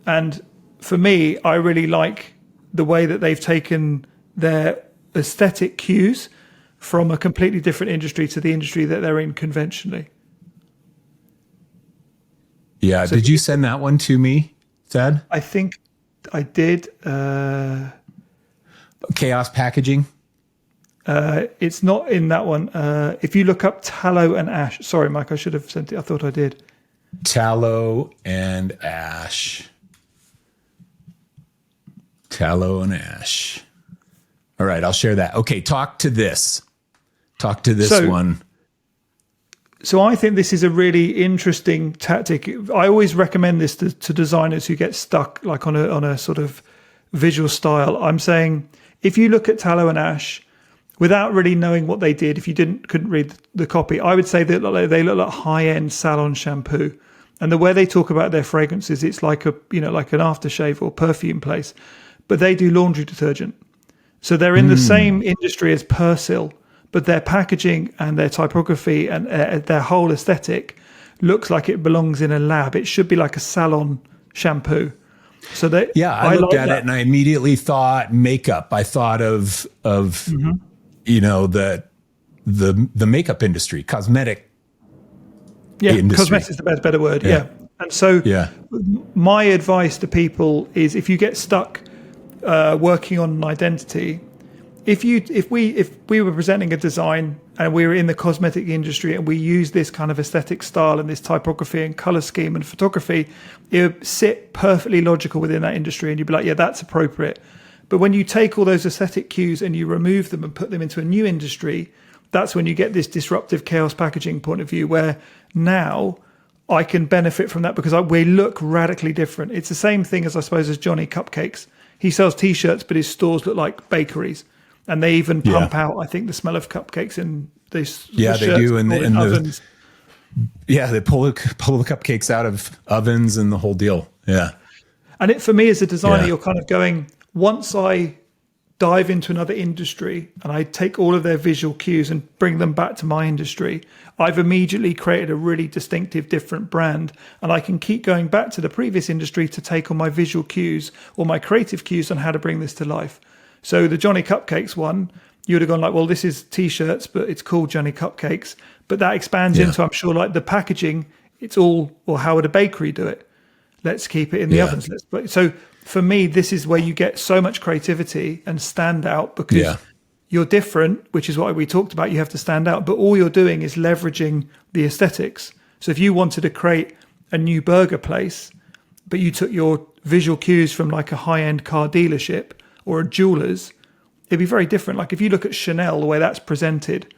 And for me, I really like the way that they've taken their aesthetic cues from a completely different industry to the industry that they're in conventionally. Yeah. So did you send that one to me, Thad? I think I did. Chaos packaging? It's not in that one. If you look up Tallo and Ash. Sorry, Mike, I should have sent it. I thought I did. Tallo and Ash. Tallo and Ash. All right, I'll share that. Okay, talk to this. Talk to this one. So I think this is a really interesting tactic. I always recommend this to designers who get stuck like on a sort of visual style. I'm saying if you look at Tallo and Ash, without really knowing what they did, if you couldn't read the copy, I would say that they look like high-end salon shampoo. And the way they talk about their fragrances, it's like like an aftershave or perfume place, but they do laundry detergent. So they're in the same industry as Persil, but their packaging and their typography and their whole aesthetic looks like it belongs in a lab. It should be like a salon shampoo. So that I looked at it and I immediately thought makeup. I thought of the makeup industry, cosmetic. Industry. Cosmetics is the better word. Yeah. And so my advice to people is if you get stuck working on an identity, if we were presenting a design and we were in the cosmetic industry and we use this kind of aesthetic style and this typography and color scheme and photography, it would sit perfectly logical within that industry and you'd be like, yeah, that's appropriate. But when you take all those aesthetic cues and you remove them and put them into a new industry, that's when you get this disruptive chaos packaging point of view where now I can benefit from that because we look radically different. It's the same thing as, I suppose, as Johnny Cupcakes. He sells T-shirts, but his stores look like bakeries. And they even pump out, I think, the smell of cupcakes in these they do in ovens. They pull the cupcakes out of ovens and the whole deal. Yeah. And for me as a designer, you're kind of going, once I dive into another industry and I take all of their visual cues and bring them back to my industry, I've immediately created a really distinctive, different brand. And I can keep going back to the previous industry to take on my visual cues or my creative cues on how to bring this to life. So the Johnny Cupcakes one, you would have gone like, well, this is T-shirts, but it's called Johnny Cupcakes. But that expands into, I'm sure, like the packaging, it's all, or how would a bakery do it? Let's keep it in the ovens. So for me, this is where you get so much creativity and stand out because you're different, which is what we talked about. You have to stand out, but all you're doing is leveraging the aesthetics. So if you wanted to create a new burger place, but you took your visual cues from like a high-end car dealership or a jeweler's, it'd be very different. Like if you look at Chanel, the way that's presented,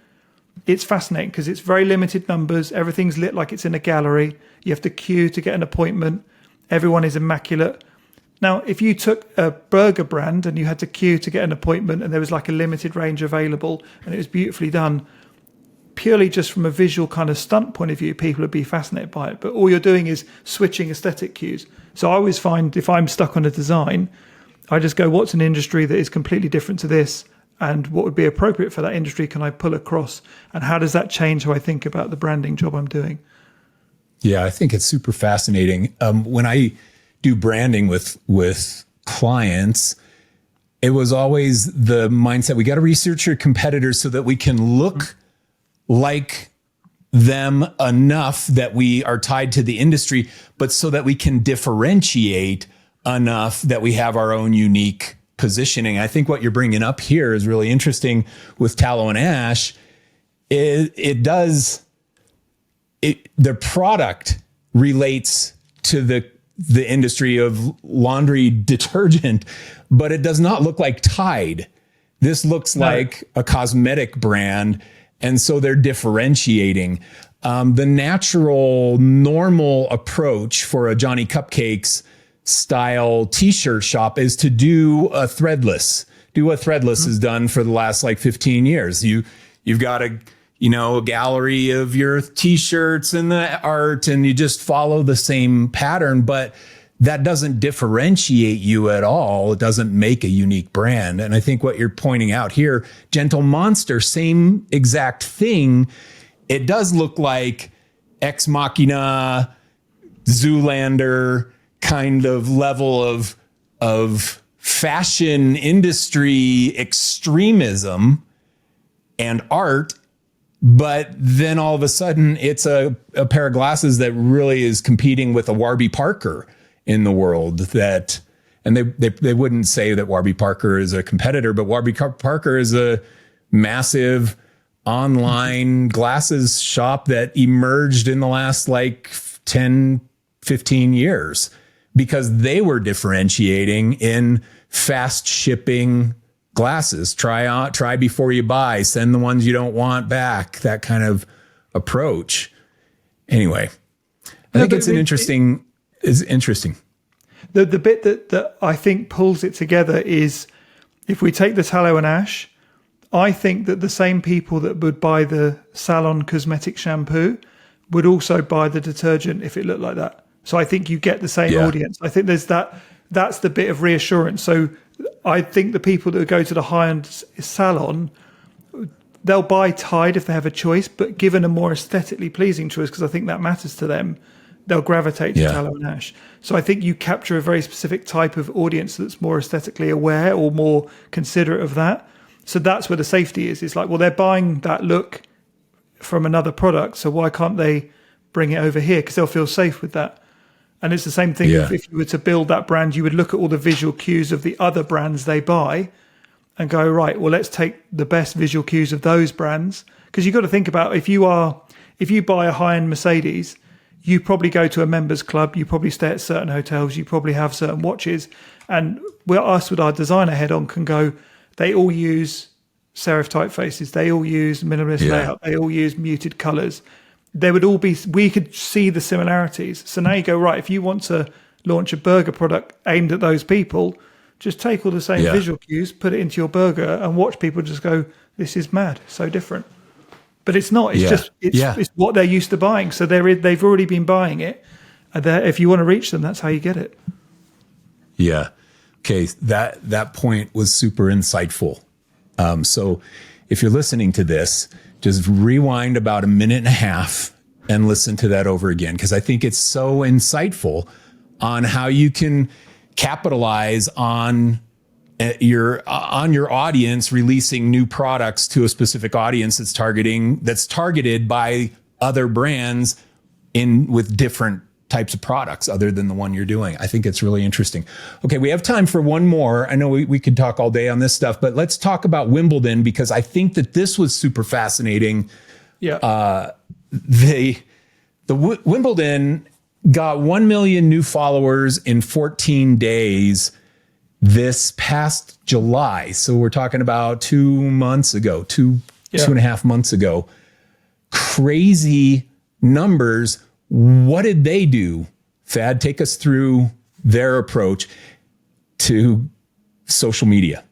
it's fascinating because it's very limited numbers. Everything's lit like it's in a gallery. You have to queue to get an appointment. Everyone is immaculate. Now, if you took a burger brand and you had to queue to get an appointment and there was like a limited range available and it was beautifully done, purely just from a visual kind of stunt point of view, people would be fascinated by it. But all you're doing is switching aesthetic cues. So I always find if I'm stuck on a design, I just go, what's an industry that is completely different to this? And what would be appropriate for that industry can I pull across? And how does that change how I think about the branding job I'm doing? Yeah, I think it's super fascinating. When I do branding with clients, it was always the mindset, we got to research your competitors so that we can look like them enough that we are tied to the industry, but so that we can differentiate enough that we have our own unique positioning. I think what you're bringing up here is really interesting with Tallo and Ash. The product relates to the industry of laundry detergent, but it does not look like Tide. This looks like a cosmetic brand. And so they're differentiating. The natural, normal approach for a Johnny Cupcakes style t-shirt shop is to do a threadless. Do what threadless has done for the last like 15 years. You've got a gallery of your t-shirts and the art, and you just follow the same pattern, but that doesn't differentiate you at all. It doesn't make a unique brand. And I think what you're pointing out here, Gentle Monster, same exact thing. It does look like Ex Machina, Zoolander kind of level of fashion industry extremism and art. But then all of a sudden it's a pair of glasses that really is competing with a Warby Parker in the world and they wouldn't say that Warby Parker is a competitor, but Warby Parker is a massive online glasses shop that emerged in the last like 10, 15 years because they were differentiating in fast shipping glasses. Try before you buy, send the ones you don't want back, that kind of approach. Anyway, I think it's interesting. The bit that I think pulls it together is if we take the tallow and ash, I think that the same people that would buy the salon cosmetic shampoo would also buy the detergent if it looked like that. So I think you get the same audience. I think that's the bit of reassurance. So I think the people that go to the high-end salon, they'll buy Tide if they have a choice, but given a more aesthetically pleasing choice, because I think that matters to them, they'll gravitate to tallow and ash. So I think you capture a very specific type of audience that's more aesthetically aware or more considerate of that. So that's where the safety is. It's like, well, they're buying that look from another product, so why can't they bring it over here? Because they'll feel safe with that. And it's the same thing if you were to build that brand, you would look at all the visual cues of the other brands they buy and go, right, well, let's take the best visual cues of those brands. Because you've got to think about if you buy a high-end Mercedes, you probably go to a members club, you probably stay at certain hotels, you probably have certain watches. And us with our designer head on can go, they all use serif typefaces, they all use minimalist layout, they all use muted colors. There would all be, we could see the similarities. So now you go, right, if you want to launch a burger product aimed at those people, just take all the same visual cues, put it into your burger and watch people just go, this is mad, so different. But it's not, it's what they're used to buying. So they've already been buying it. And if you want to reach them, that's how you get it. Yeah. Okay. That point was super insightful. So if you're listening to this, just rewind about a minute and a half and listen to that over again, because I think it's so insightful on how you can capitalize on your audience releasing new products to a specific audience that's targeted by other brands with different types of products other than the one you're doing. I think it's really interesting. Okay, we have time for one more. I know we could talk all day on this stuff, but let's talk about Wimbledon, because I think that this was super fascinating. Yeah. The Wimbledon got 1 million new followers in 14 days this past July. So we're talking about 2 months ago, two and a half months ago. Crazy numbers. What did they do? Thad, take us through their approach to social media.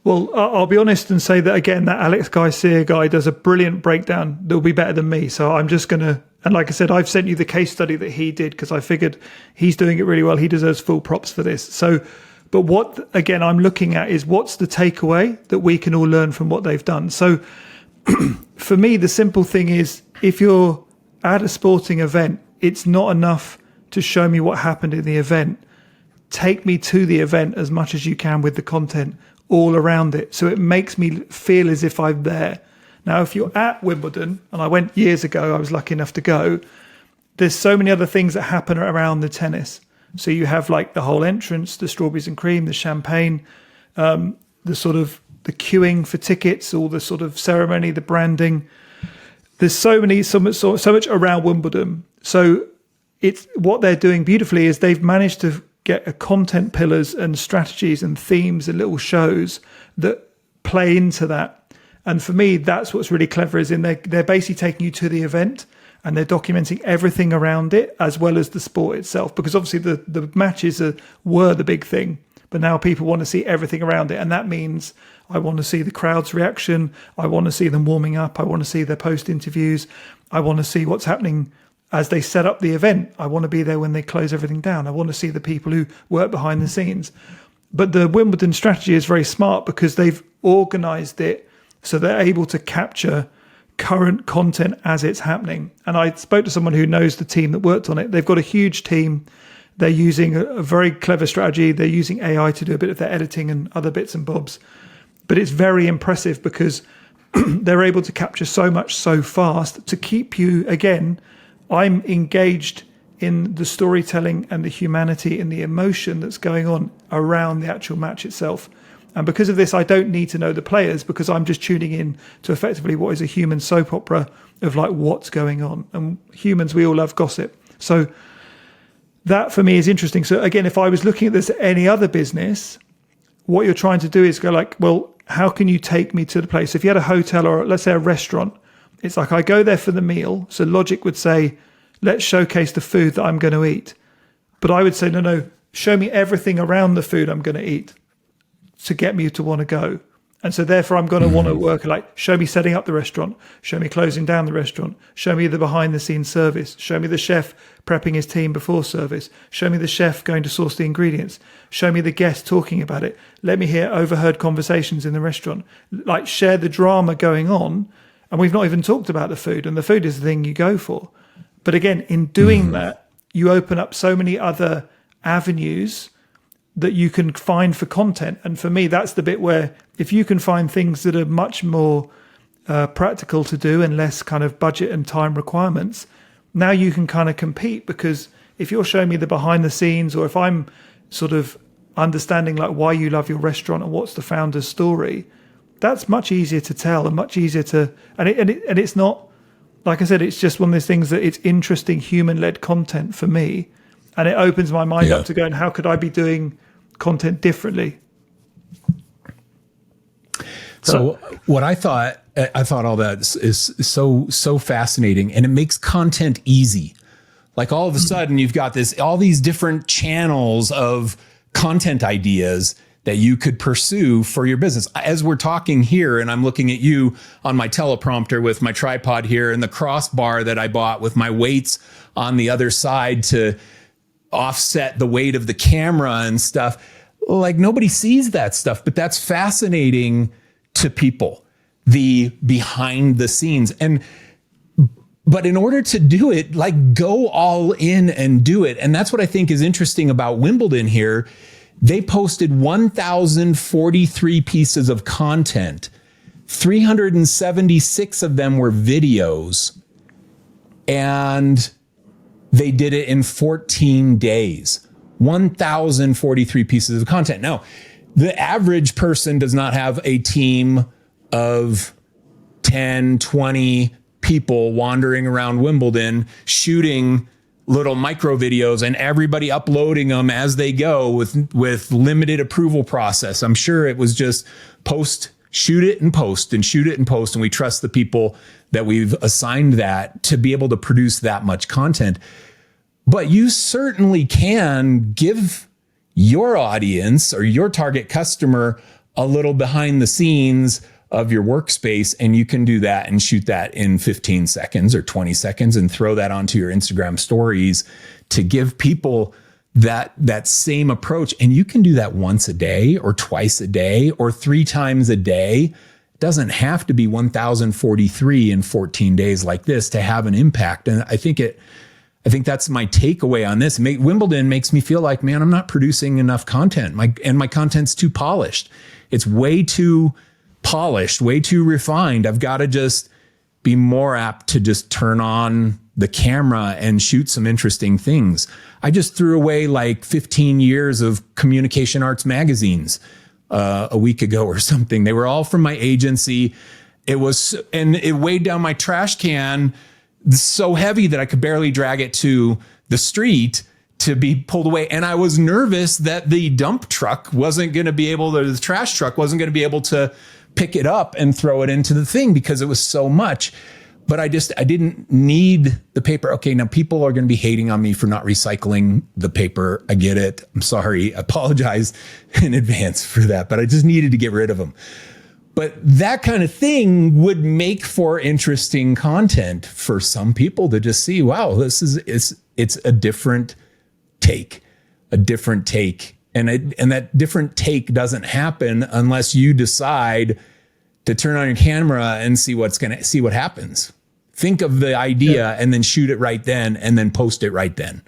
Well, I'll be honest and say that, again, that Alex Garcia guy does a brilliant breakdown that will be better than me. So I'm just going to, and like I said, I've sent you the case study that he did because I figured he's doing it really well. He deserves full props for this. So, but what, again, I'm looking at is what's the takeaway that we can all learn from what they've done. So for me, the simple thing is, if you're at a sporting event, it's not enough to show me what happened in the event. Take me to the event as much as you can with the content all around it. So it makes me feel as if I'm there. Now, if you're at Wimbledon, and I went years ago, I was lucky enough to go, there's so many other things that happen around the tennis. So you have like the whole entrance, the strawberries and cream, the champagne, the sort of the queuing for tickets, all the sort of ceremony, the branding. There's so much around Wimbledon. So it's what they're doing beautifully is they've managed to get a content pillars and strategies and themes and little shows that play into that. And for me, that's what's really clever is they're basically taking you to the event and they're documenting everything around it as well as the sport itself. Because obviously the matches were the big thing, but now people want to see everything around it. And that means I want to see the crowd's reaction. I want to see them warming up. I want to see their post interviews. I want to see what's happening as they set up the event. I want to be there when they close everything down. I want to see the people who work behind the scenes. But the Wimbledon strategy is very smart because they've organized it so they're able to capture current content as it's happening. And I spoke to someone who knows the team that worked on it. They've got a huge team. They're using a very clever strategy. They're using AI to do a bit of their editing and other bits and bobs. But it's very impressive because they're able to capture so much so fast to keep you, again, I'm engaged in the storytelling and the humanity and the emotion that's going on around the actual match itself. And because of this, I don't need to know the players because I'm just tuning in to effectively what is a human soap opera of like what's going on. And humans, we all love gossip. So that for me is interesting. So again, if I was looking at this at any other business, what you're trying to do is go like, well, how can you take me to the place? If you had a hotel or let's say a restaurant, it's like I go there for the meal. So logic would say, let's showcase the food that I'm going to eat. But I would say, no, show me everything around the food I'm going to eat to get me to want to go. And so therefore I'm going to want to work like, show me setting up the restaurant, show me closing down the restaurant, show me the behind the scenes service, show me the chef prepping his team before service, show me the chef going to source the ingredients, show me the guest talking about it, let me hear overheard conversations in the restaurant, like share the drama going on. And we've not even talked about the food, and the food is the thing you go for. But again, in doing that, you open up so many other avenues that you can find for content. And for me, that's the bit where if you can find things that are much more practical to do and less kind of budget and time requirements, now you can kind of compete. Because if you're showing me the behind the scenes, or if I'm sort of understanding like why you love your restaurant and what's the founder's story, that's much easier to tell and much easier to, and it's not, like I said, it's just one of those things that it's interesting human-led content for me. And it opens my mind up to going, how could I be doing content differently? So what I thought all that is so fascinating, and it makes content easy. Like all of a sudden you've got all these different channels of content ideas that you could pursue for your business. As we're talking here, and I'm looking at you on my teleprompter with my tripod here and the crossbar that I bought with my weights on the other side to offset the weight of the camera and stuff. Like nobody sees that stuff, but that's fascinating to people, the behind the scenes. But in order to do it, like go all in and do it. And that's what I think is interesting about Wimbledon here. They posted 1,043 pieces of content. 376 of them were videos. And they did it in 14 days. 1,043 pieces of content. Now, the average person does not have a team of 10, 20 people wandering around Wimbledon shooting little micro videos and everybody uploading them as they go with limited approval process. I'm sure it was just shoot it and post and shoot it and post. And we trust the people that we've assigned that to be able to produce that much content. But you certainly can give your audience or your target customer a little behind the scenes of your workspace, and you can do that and shoot that in 15 seconds or 20 seconds and throw that onto your Instagram stories to give people that same approach. And you can do that once a day or twice a day or 3 times a day. It doesn't have to be 1,043 in 14 days like this to have an impact. And I think that's my takeaway on this. Wimbledon makes me feel like, man, I'm not producing enough content. My content's too polished. It's way too polished, way too refined. I've got to just be more apt to just turn on the camera and shoot some interesting things. I just threw away like 15 years of communication arts magazines a week ago or something. They were all from my agency. And it weighed down my trash can so heavy that I could barely drag it to the street to be pulled away. And I was nervous that the dump truck wasn't going to be able to, the trash truck wasn't going to be able to pick it up and throw it into the thing because it was so much. But I didn't need the paper. Okay, now people are going to be hating on me for not recycling the paper. I get it. I'm sorry. I apologize in advance for that, but I just needed to get rid of them. But that kind of thing would make for interesting content for some people to just see, wow, it's a different take. And that different take doesn't happen unless you decide to turn on your camera and see what happens. Think of the idea and then shoot it right then and then post it right then.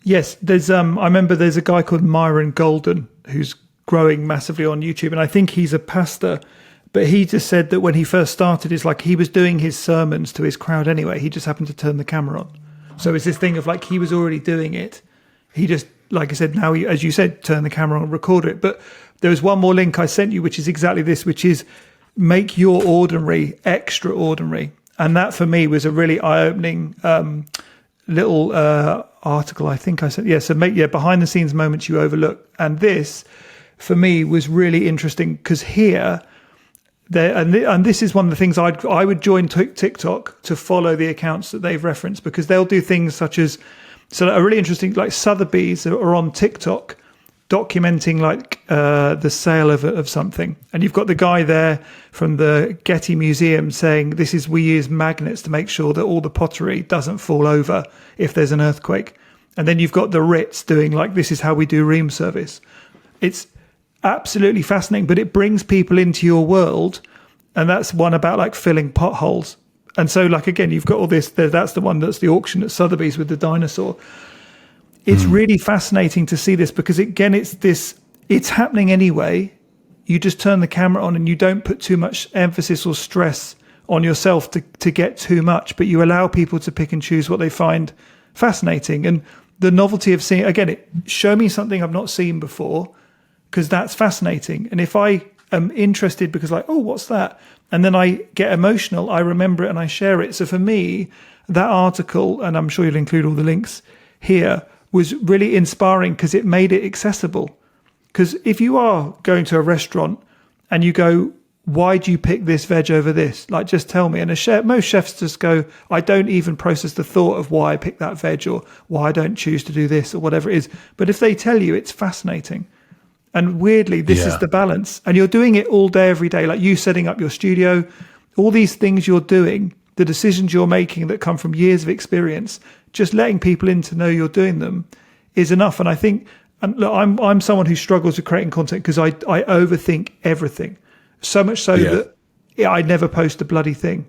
Yes, there's I remember there's a guy called Myron Golden who's growing massively on YouTube, and I think he's a pastor, but he just said that when he first started, it's like he was doing his sermons to his crowd anyway. He just happened to turn the camera on. So it's this thing of like he was already doing it. He just, like I said, now, as you said, turn the camera on and record it. But there was one more link I sent you, which is exactly this, which is make your ordinary extraordinary. And that for me was a really eye-opening little article I think I sent. Yeah, so behind the scenes moments you overlook. And this for me was really interesting, because here, and this is one of the things I would join TikTok to follow the accounts that they've referenced, because they'll do things such as, so a really interesting, like Sotheby's are on TikTok documenting like the sale of something, and you've got the guy there from the Getty Museum saying we use magnets to make sure that all the pottery doesn't fall over if there's an earthquake. And then you've got the Ritz doing like, this is how we do room service. It's absolutely fascinating, but it brings people into your world. And that's one about like filling potholes. And so like, again, you've got all this, that's the one that's the auction at Sotheby's with the dinosaur. It's really fascinating to see this, because again, it's happening anyway. You just turn the camera on and you don't put too much emphasis or stress on yourself to get too much, but you allow people to pick and choose what they find fascinating. And the novelty of seeing, again, show me something I've not seen before, because that's fascinating. And if I am interested because like, oh, what's that? And then I get emotional, I remember it and I share it. So for me, that article, and I'm sure you'll include all the links here, was really inspiring because it made it accessible. Because if you are going to a restaurant and you go, why do you pick this veg over this? Like, just tell me. And most chefs just go, I don't even process the thought of why I pick that veg or why I don't choose to do this or whatever it is. But if they tell you, it's fascinating. And weirdly, this is the balance. And you're doing it all day, every day, like you setting up your studio, all these things you're doing, the decisions you're making that come from years of experience, just letting people in to know you're doing them is enough. And I think, and look, I'm someone who struggles with creating content because I overthink everything. So much so that I never post a bloody thing.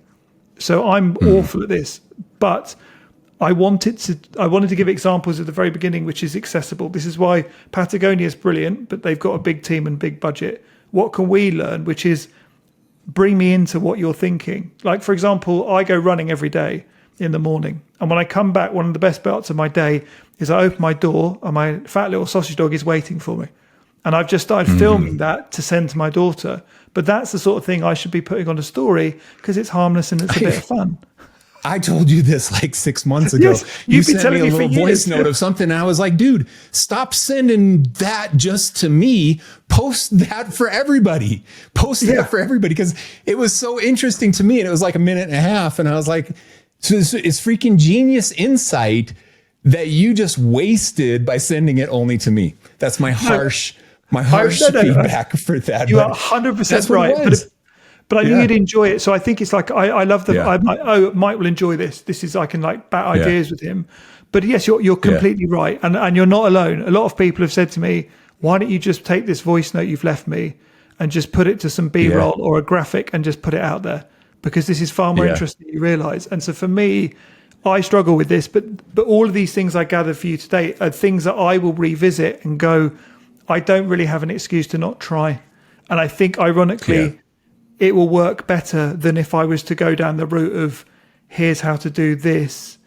So I'm awful at this. But I wanted to give examples at the very beginning, which is accessible. This is why Patagonia is brilliant, but they've got a big team and big budget. What can we learn? Which is bring me into what you're thinking. Like, for example, I go running every day in the morning. And when I come back, one of the best parts of my day is I open my door and my fat little sausage dog is waiting for me. And I've just started filming that to send to my daughter. But that's the sort of thing I should be putting on a story because it's harmless and it's a bit of fun. I told you this like 6 months ago. Yes, you sent me a little voice note of something. And I was like, dude, stop sending that just to me. Post that for everybody. Post that for everybody. Because it was so interesting to me. And it was like a minute and a half. And I was like, so it's freaking genius insight that you just wasted by sending it only to me. That's my harsh feedback for that. You are 100% right. But I knew you'd enjoy it. So I think it's like, I love them. I'm like, Mike will enjoy this. I can like bat ideas with him. But yes, you're completely right. And you're not alone. A lot of people have said to me, why don't you just take this voice note you've left me and just put it to some B-roll or a graphic and just put it out there? Because this is far more interesting than you realize. And so for me, I struggle with this, but all of these things I gathered for you today are things that I will revisit and go, I don't really have an excuse to not try. And I think ironically, it will work better than if I was to go down the route of here's how to do this.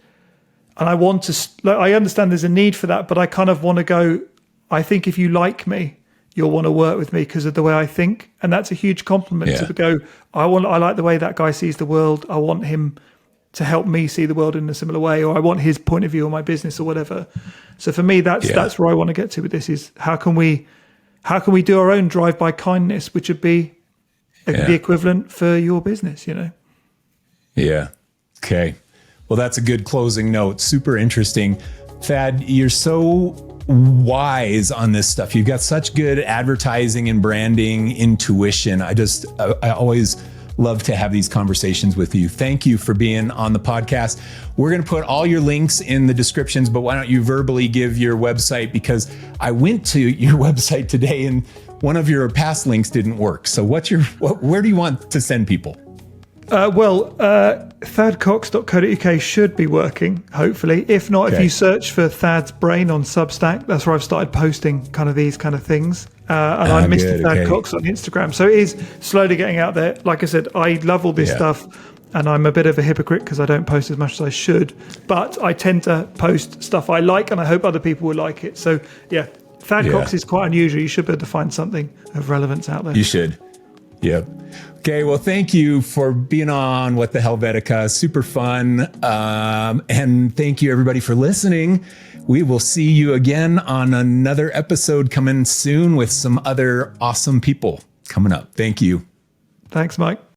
And I want to, I understand there's a need for that, but I kind of want to go, I think if you like me, you'll want to work with me because of the way I think. And that's a huge compliment to go, I like the way that guy sees the world. I want him to help me see the world in a similar way, or I want his point of view on my business or whatever. So for me, that's where I want to get to with this is how can we do our own drive-by kindness, which would be the equivalent for your business, you know? Yeah. Okay. Well, that's a good closing note. Super interesting. Thad, you're so wise on this stuff. You've got such good advertising and branding intuition. I always love to have these conversations with you. Thank you for being on the podcast. We're going to put all your links in the descriptions, but why don't you verbally give your website? Because I went to your website today and one of your past links didn't work. So where do you want to send people? Thadcox.co.uk should be working, hopefully. If not, if you search for Thad's Brain on Substack, that's where I've started posting kind of these kind of things. And I'm Mr. Thad Cox on Instagram. So it is slowly getting out there. Like I said, I love all this stuff. And I'm a bit of a hypocrite because I don't post as much as I should. But I tend to post stuff I like, and I hope other people will like it. So, Thad Cox is quite unusual. You should be able to find something of relevance out there. You should. Yep. Okay. Well, thank you for being on What the Helvetica. Super fun. And thank you everybody for listening. We will see you again on another episode coming soon with some other awesome people coming up. Thank you. Thanks, Mike.